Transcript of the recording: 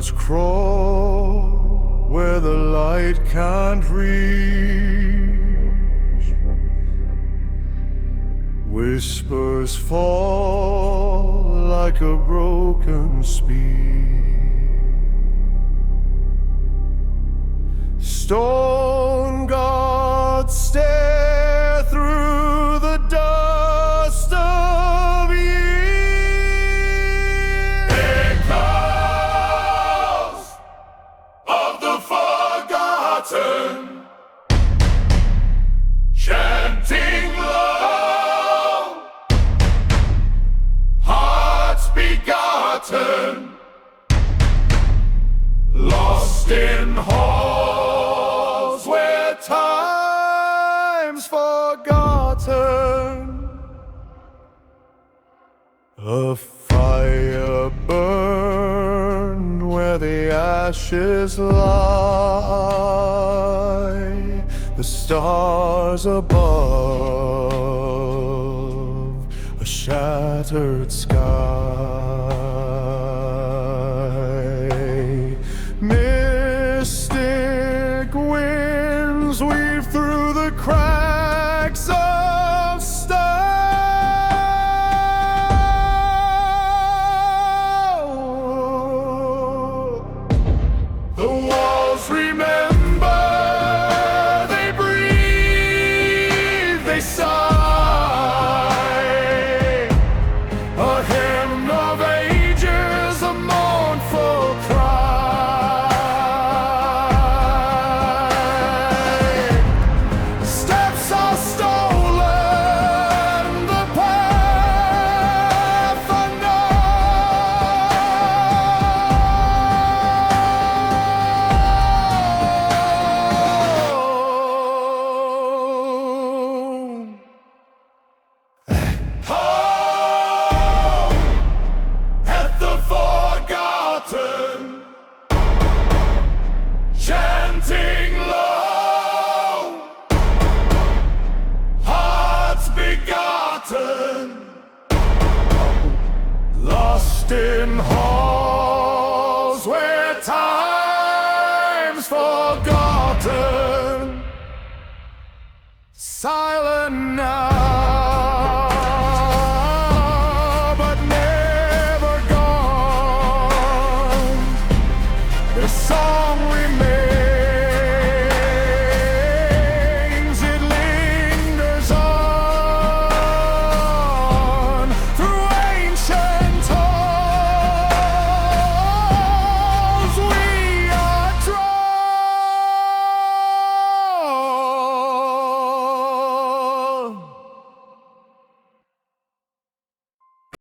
birds crawl where the light can't reach. Whispers fall like a broken spear. Stone gods stare through the dust of years. Echoes of the forgotten, chanting low, hearts begotten, lost in halls where time's forgotten. A fire burned where the ashes lie, the stars above, a shattered sky. Mystic winds weave through the cracks of stone. The walls remember, they breathe, they sigh. A hymn of ages, a mournful cry. Steps are stolen, the path unknown. Home at the forgotten, chanting low, hearts begotten, lost in halls.